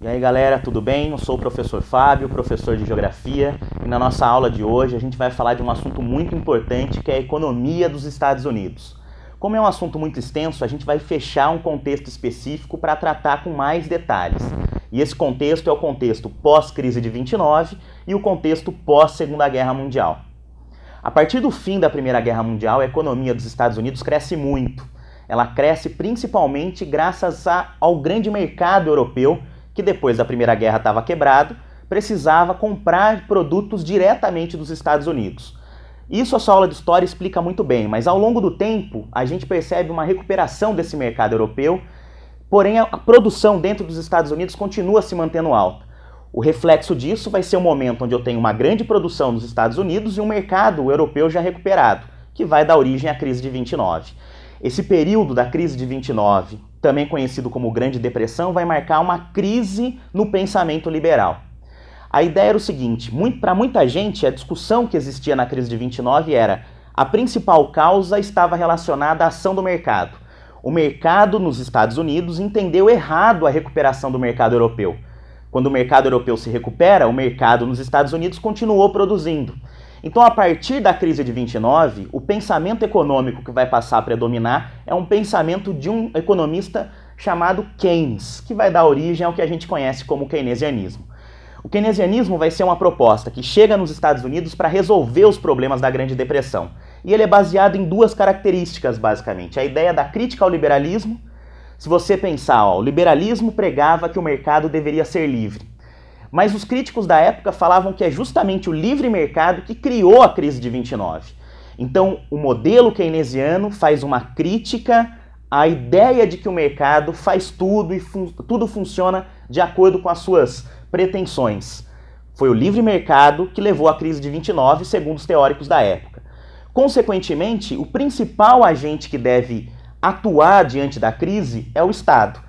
E aí galera, tudo bem? Eu sou o professor Fábio, professor de Geografia, e na nossa aula de hoje a gente vai falar de um assunto muito importante que é a economia dos Estados Unidos. Como é um assunto muito extenso, a gente vai fechar um contexto específico para tratar com mais detalhes. E esse contexto é o contexto pós-crise de 29 e o contexto pós-Segunda Guerra Mundial. A partir do fim da Primeira Guerra Mundial, a economia dos Estados Unidos cresce muito. Ela cresce principalmente graças ao grande mercado europeu, que depois da Primeira Guerra estava quebrado, precisava comprar produtos diretamente dos Estados Unidos. Isso a sua aula de história explica muito bem, mas ao longo do tempo a gente percebe uma recuperação desse mercado europeu, porém a produção dentro dos Estados Unidos continua se mantendo alta. O reflexo disso vai ser o momento onde eu tenho uma grande produção nos Estados Unidos e um mercado europeu já recuperado, que vai dar origem à crise de 29. Esse período da crise de 29, também conhecido como Grande Depressão, vai marcar uma crise no pensamento liberal. A ideia era o seguinte, para muita gente a discussão que existia na crise de 29 era a principal causa estava relacionada à ação do mercado. O mercado nos Estados Unidos entendeu errado a recuperação do mercado europeu. Quando o mercado europeu se recupera, o mercado nos Estados Unidos continuou produzindo. Então, a partir da crise de 29, o pensamento econômico que vai passar a predominar é um pensamento de um economista chamado Keynes, que vai dar origem ao que a gente conhece como keynesianismo. O keynesianismo vai ser uma proposta que chega nos Estados Unidos para resolver os problemas da Grande Depressão. E ele é baseado em duas características, basicamente. A ideia da crítica ao liberalismo. Se você pensar, o liberalismo pregava que o mercado deveria ser livre. Mas os críticos da época falavam que é justamente o livre mercado que criou a crise de 29. Então, o modelo keynesiano faz uma crítica à ideia de que o mercado faz tudo e tudo funciona de acordo com as suas pretensões. Foi o livre mercado que levou à crise de 29, segundo os teóricos da época. Consequentemente, o principal agente que deve atuar diante da crise é o Estado.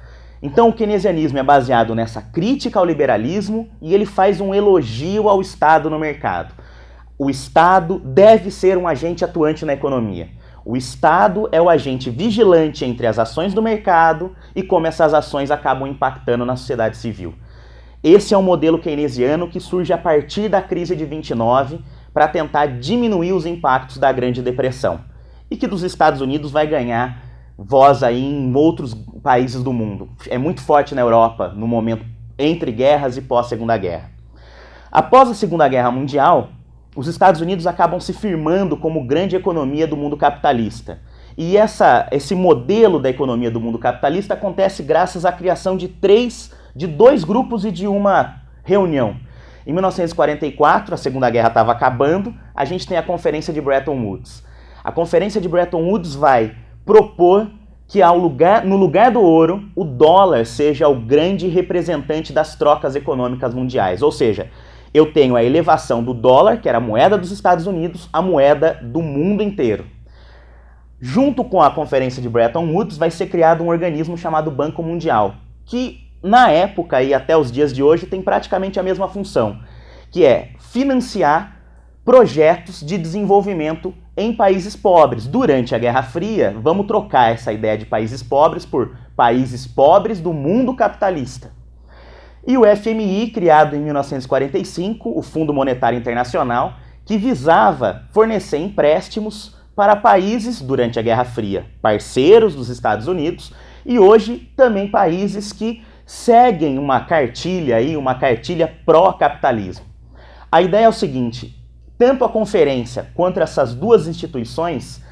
Então o keynesianismo é baseado nessa crítica ao liberalismo e ele faz um elogio ao Estado no mercado. O Estado deve ser um agente atuante na economia. O Estado é o agente vigilante entre as ações do mercado e como essas ações acabam impactando na sociedade civil. Esse é um modelo keynesiano que surge a partir da crise de 29 para tentar diminuir os impactos da Grande Depressão e que dos Estados Unidos vai ganhar voz aí em outros países do mundo. É muito forte na Europa no momento entre guerras e pós-Segunda Guerra. Após a Segunda Guerra Mundial, os Estados Unidos acabam se firmando como grande economia do mundo capitalista. E esse modelo da economia do mundo capitalista acontece graças à criação de dois grupos e de uma reunião. Em 1944, a Segunda Guerra estava acabando, a gente tem a Conferência de Bretton Woods. A Conferência de Bretton Woods vai propor que no lugar do ouro, o dólar seja o grande representante das trocas econômicas mundiais. Ou seja, eu tenho a elevação do dólar, que era a moeda dos Estados Unidos, a moeda do mundo inteiro. Junto com a Conferência de Bretton Woods vai ser criado um organismo chamado Banco Mundial, que na época e até os dias de hoje tem praticamente a mesma função, que é financiar projetos de desenvolvimento em países pobres. Durante a Guerra Fria, vamos trocar essa ideia de países pobres por países pobres do mundo capitalista. E o FMI, criado em 1945, o Fundo Monetário Internacional, que visava fornecer empréstimos para países, durante a Guerra Fria, parceiros dos Estados Unidos, e hoje também países que seguem uma cartilha pró-capitalismo. A ideia é o seguinte: tanto a conferência quanto essas duas instituições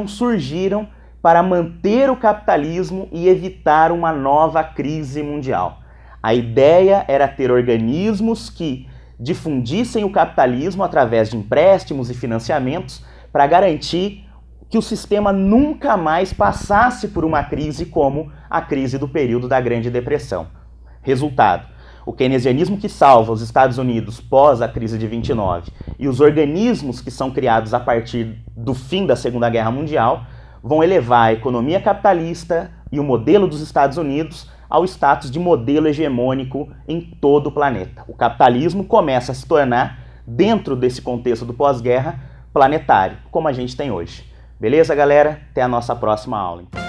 surgiram para manter o capitalismo e evitar uma nova crise mundial. A ideia era ter organismos que difundissem o capitalismo através de empréstimos e financiamentos para garantir que o sistema nunca mais passasse por uma crise como a crise do período da Grande Depressão. Resultado: o keynesianismo que salva os Estados Unidos pós a crise de 29 e os organismos que são criados a partir do fim da Segunda Guerra Mundial vão elevar a economia capitalista e o modelo dos Estados Unidos ao status de modelo hegemônico em todo o planeta. O capitalismo começa a se tornar, dentro desse contexto do pós-guerra, planetário, como a gente tem hoje. Beleza, galera? Até a nossa próxima aula.